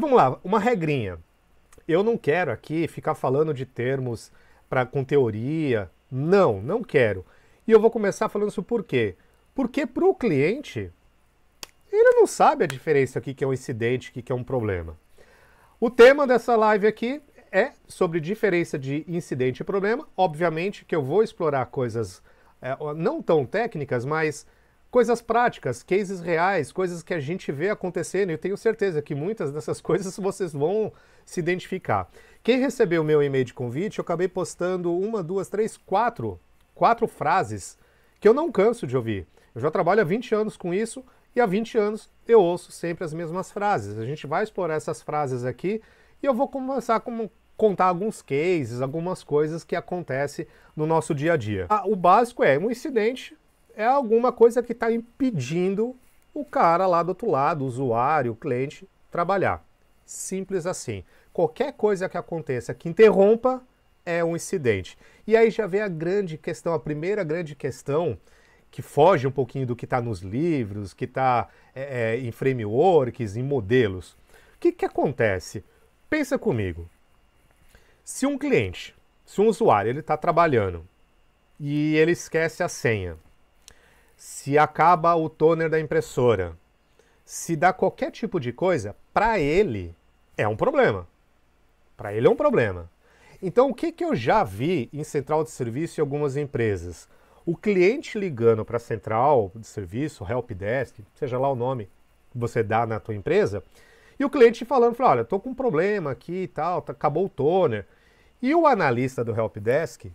vamos lá, uma regrinha. Eu não quero aqui ficar falando de termos com teoria. Não, não quero. E eu vou começar falando isso por quê? Porque para o cliente, ele não sabe a diferença aqui que é um incidente, que é um problema. O tema dessa live aqui é sobre diferença de incidente e problema. Obviamente que eu vou explorar coisas não tão técnicas, mas coisas práticas, cases reais, coisas que a gente vê acontecendo. E eu tenho certeza que muitas dessas coisas vocês vão se identificar. Quem recebeu o meu e-mail de convite, eu acabei postando uma, duas, três, quatro frases que eu não canso de ouvir. Eu já trabalho há 20 anos com isso e há 20 anos eu ouço sempre as mesmas frases. A gente vai explorar essas frases aqui e eu vou começar a contar alguns cases, algumas coisas que acontecem no nosso dia a dia. O básico é, um incidente é alguma coisa que está impedindo o cara lá do outro lado, o usuário, o cliente, trabalhar. Simples assim. Qualquer coisa que aconteça que interrompa é um incidente. E aí já vem a grande questão, a primeira grande questão, que foge um pouquinho do que está nos livros, que está em frameworks, em modelos. O que acontece? Pensa comigo. Se um cliente, se um usuário, ele está trabalhando e ele esquece a senha, se acaba o toner da impressora, se dá qualquer tipo de coisa, para ele é um problema. Para ele é um problema. Então, o que eu já vi em central de serviço em algumas empresas? O cliente ligando para a central de serviço, helpdesk, seja lá o nome que você dá na tua empresa, e o cliente falando, olha, estou com um problema aqui e tal, acabou o toner. E o analista do helpdesk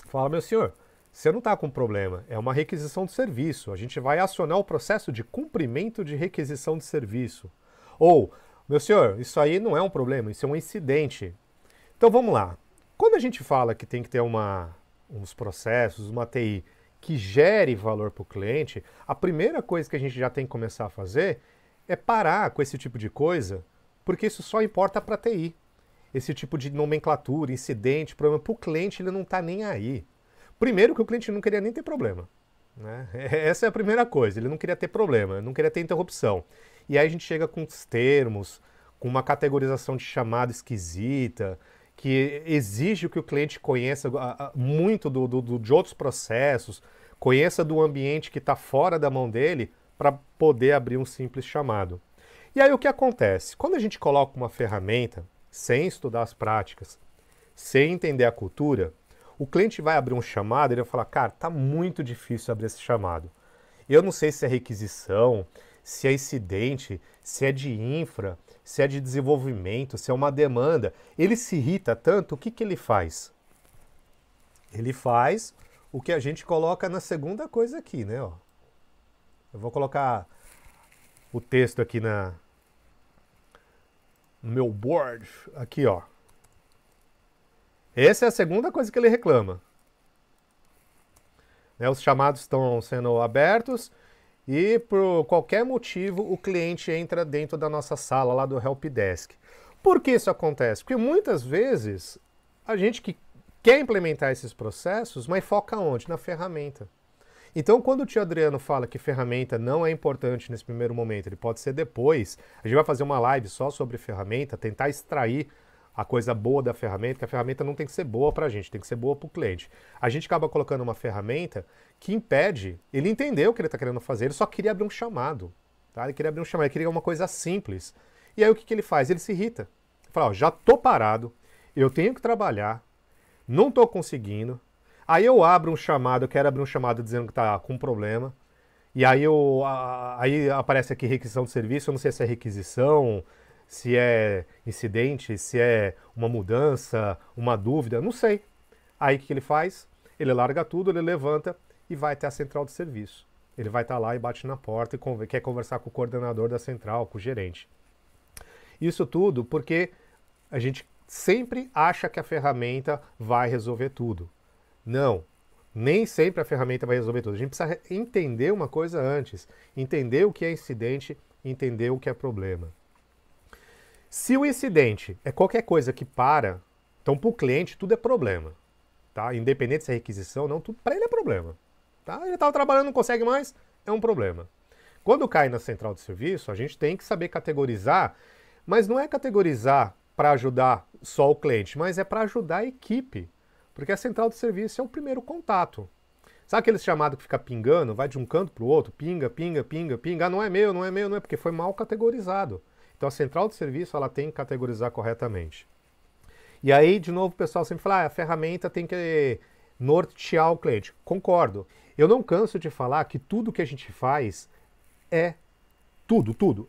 fala, meu senhor, você não está com problema, é uma requisição de serviço, a gente vai acionar o processo de cumprimento de requisição de serviço. Ou, meu senhor, isso aí não é um problema, isso é um incidente. Então vamos lá. Quando a gente fala que tem que ter uns processos, uma TI que gere valor para o cliente, a primeira coisa que a gente já tem que começar a fazer é parar com esse tipo de coisa, porque isso só importa para a TI. Esse tipo de nomenclatura, incidente, problema, para o cliente ele não está nem aí. Primeiro que o cliente não queria nem ter problema. Né? Essa é a primeira coisa, ele não queria ter problema, não queria ter interrupção. E aí a gente chega com os termos, com uma categorização de chamada esquisita, que exige que o cliente conheça muito de outros processos, conheça do ambiente que está fora da mão dele para poder abrir um simples chamado. E aí o que acontece? Quando a gente coloca uma ferramenta, sem estudar as práticas, sem entender a cultura, o cliente vai abrir um chamado e ele vai falar, cara, tá muito difícil abrir esse chamado. Eu não sei se é requisição, se é incidente, se é de infra, se é de desenvolvimento, se é uma demanda. Ele se irrita tanto, o que ele faz? Ele faz o que a gente coloca na segunda coisa aqui, né? Ó. Eu vou colocar o texto aqui no meu board, aqui, ó. Essa é a segunda coisa que ele reclama. Né, os chamados estão sendo abertos e por qualquer motivo o cliente entra dentro da nossa sala lá do helpdesk. Por que isso acontece? Porque muitas vezes a gente que quer implementar esses processos, mas foca onde? Na ferramenta. Então, quando o tio Adriano fala que ferramenta não é importante nesse primeiro momento, ele pode ser depois, a gente vai fazer uma live só sobre ferramenta, tentar extrair a coisa boa da ferramenta, que a ferramenta não tem que ser boa para a gente, tem que ser boa para o cliente. A gente acaba colocando uma ferramenta que impede, ele entendeu o que ele está querendo fazer, ele só queria abrir um chamado. Tá? Ele queria abrir um chamado, ele queria uma coisa simples. E aí o que ele faz? Ele se irrita. Ele fala, ó, já estou parado, eu tenho que trabalhar, não estou conseguindo. Aí eu abro um chamado, eu quero abrir um chamado dizendo que está com problema. E aí, aí aparece aqui requisição de serviço, eu não sei se é requisição, se é incidente, se é uma mudança, uma dúvida, não sei. Aí o que ele faz? Ele larga tudo, ele levanta e vai até a central de serviço. Ele vai estar lá e bate na porta e quer conversar com o coordenador da central, com o gerente. Isso tudo porque a gente sempre acha que a ferramenta vai resolver tudo. Não, nem sempre a ferramenta vai resolver tudo. A gente precisa entender uma coisa antes, entender o que é incidente, entender o que é problema. Se o incidente é qualquer coisa que para, então para o cliente tudo é problema. Tá? Independente se é requisição, não, tudo para ele é problema. Tá? Ele estava trabalhando, não consegue mais, é um problema. Quando cai na central de serviço, a gente tem que saber categorizar, Mas não é categorizar para ajudar só o cliente, mas é para ajudar a equipe. Porque a central de serviço é o primeiro contato. Sabe aquele chamado que fica pingando, vai de um canto para o outro, pinga, pinga, pinga, pinga, ah, não é meu, não é meu, não é, porque foi mal categorizado. Então a central de serviço ela tem que categorizar corretamente. E aí, de novo, o pessoal sempre fala, a ferramenta tem que nortear o cliente. Concordo. Eu não canso de falar que tudo que a gente faz é tudo,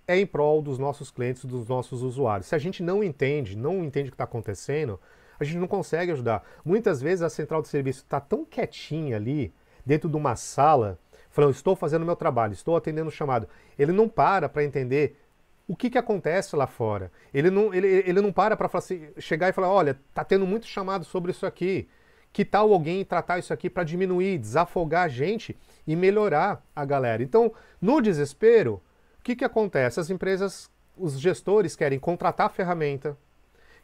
é em prol dos nossos clientes, dos nossos usuários. Se a gente não entende o que está acontecendo, a gente não consegue ajudar. Muitas vezes a central de serviço está tão quietinha ali, dentro de uma sala, falando, estou fazendo o meu trabalho, estou atendendo o chamado. Ele não para entender o que acontece lá fora. Ele não para assim, chegar e falar, olha, está tendo muito chamado sobre isso aqui. Que tal alguém tratar isso aqui para diminuir, desafogar a gente e melhorar a galera? Então, no desespero, o que acontece? As empresas, os gestores querem contratar ferramenta,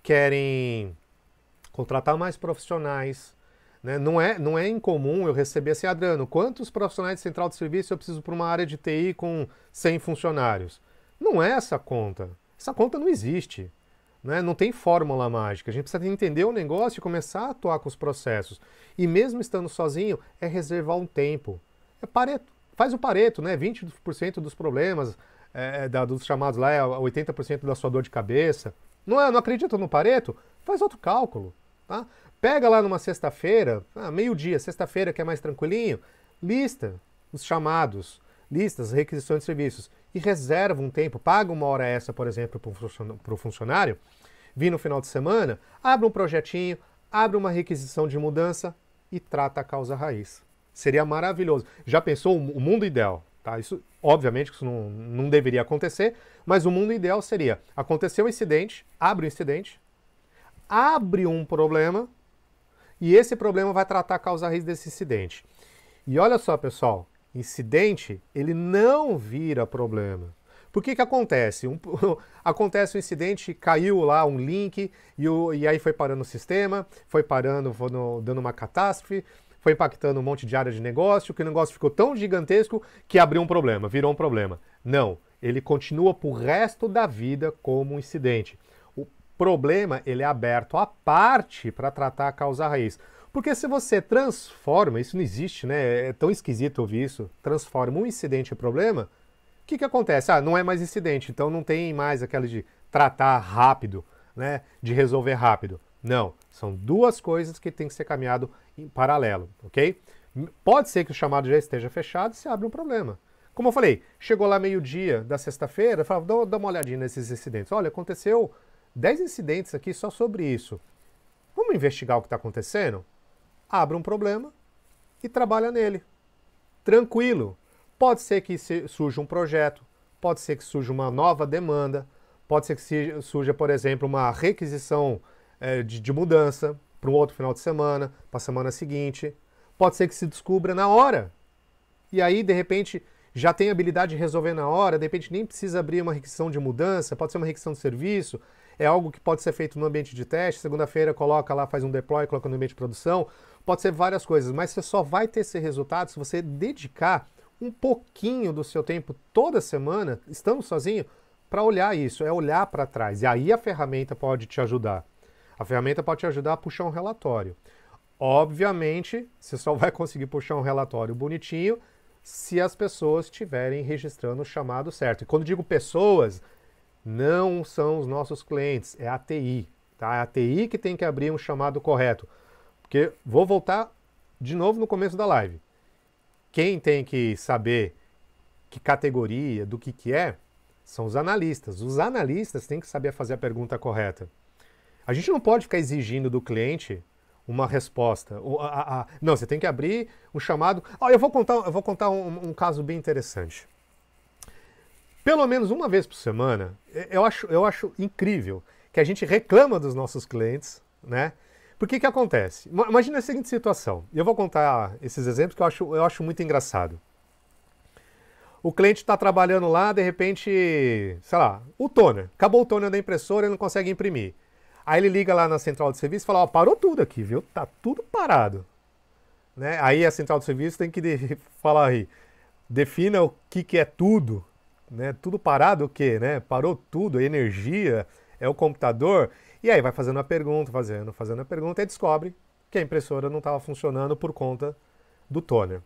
querem contratar mais profissionais. Né? Não é incomum eu receber assim, Adriano, quantos profissionais de central de serviço eu preciso para uma área de TI com 100 funcionários? Não é essa conta. Essa conta não existe. Né? Não tem fórmula mágica. A gente precisa entender o negócio e começar a atuar com os processos. E mesmo estando sozinho, é reservar um tempo. É Pareto. Faz o Pareto, né? 20% dos problemas dos chamados lá é 80% da sua dor de cabeça. Não acredita no Pareto? Faz outro cálculo. Tá? Pega lá numa sexta-feira, meio-dia, sexta-feira que é mais tranquilinho, lista os chamados, lista as requisições de serviços e reserva um tempo, paga uma hora extra, por exemplo, para o funcionário, vir no final de semana, abre um projetinho, abre uma requisição de mudança e trata a causa raiz. Seria maravilhoso. Já pensou o mundo ideal? Tá? Isso, obviamente, isso não deveria acontecer, mas o mundo ideal seria, aconteceu um incidente, abre um problema e esse problema vai tratar a causa raiz desse incidente. E olha só, pessoal, incidente, ele não vira problema. Por que acontece? Acontece um incidente, caiu lá um link e aí foi parando o sistema, foi dando uma catástrofe, foi impactando um monte de área de negócio, que o negócio ficou tão gigantesco que abriu um problema, virou um problema. Não, ele continua pro resto da vida como um incidente. O problema, ele é aberto à parte para tratar a causa raiz. Porque se você transforma, isso não existe, né? É tão esquisito ouvir isso, transforma um incidente em problema, o que acontece? Não é mais incidente, então não tem mais aquela de tratar rápido, né? De resolver rápido. Não, são duas coisas que tem que ser caminhado em paralelo, ok? Pode ser que o chamado já esteja fechado e se abre um problema. Como eu falei, chegou lá meio-dia da sexta-feira, dá uma olhadinha nesses incidentes. Olha, aconteceu 10 incidentes aqui só sobre isso. Vamos investigar o que está acontecendo? Abre um problema e trabalha nele. Tranquilo. Pode ser que surja um projeto, pode ser que surja uma nova demanda, pode ser que surja, por exemplo, uma requisição de mudança para um outro final de semana, para a semana seguinte. Pode ser que se descubra na hora. E aí, de repente, já tem habilidade de resolver na hora, de repente nem precisa abrir uma requisição de mudança, pode ser uma requisição de serviço, é algo que pode ser feito no ambiente de teste, segunda-feira coloca lá, faz um deploy, coloca no ambiente de produção, pode ser várias coisas, mas você só vai ter esse resultado se você dedicar um pouquinho do seu tempo toda semana, estando sozinho, para olhar isso, é olhar para trás. E aí a ferramenta pode te ajudar. A ferramenta pode te ajudar a puxar um relatório. Obviamente, você só vai conseguir puxar um relatório bonitinho se as pessoas estiverem registrando o chamado certo. E quando digo pessoas, não são os nossos clientes, é a TI. Tá? É a TI que tem que abrir um chamado correto. Porque vou voltar de novo no começo da live. Quem tem que saber que categoria, do que é, são os analistas. Os analistas têm que saber fazer a pergunta correta. A gente não pode ficar exigindo do cliente uma resposta. Não, você tem que abrir um chamado. Eu vou contar um caso bem interessante. Pelo menos uma vez por semana, eu acho incrível que a gente reclama dos nossos clientes, né? Porque que acontece? Imagina a seguinte situação. Eu vou contar esses exemplos que eu acho muito engraçado. O cliente está trabalhando lá, de repente, sei lá, o toner. Acabou o toner da impressora, ele não consegue imprimir. Aí ele liga lá na central de serviço e fala, parou tudo aqui, viu? Tá tudo parado. Né? Aí a central de serviço tem que falar aí, defina o que é tudo, né? Tudo parado o quê, né? Parou tudo, a energia, é o computador. E aí vai fazendo a pergunta, fazendo a pergunta, e descobre que a impressora não estava funcionando por conta do toner.